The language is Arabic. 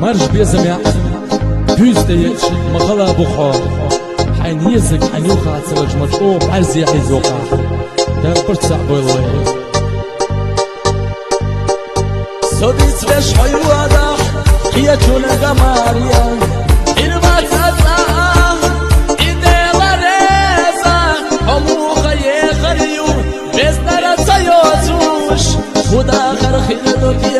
مرج بيزمع بيزديش مغلا بخار حين يزق حين يوقع سلج مجقوب عرزي حيز وقع دابرت صعب والله صديت باش حيوادح هي تون غماريا إلما تسعى إني غريزة همو خيه خريو بيزنرا تسيوزوش وداخر خير دوتي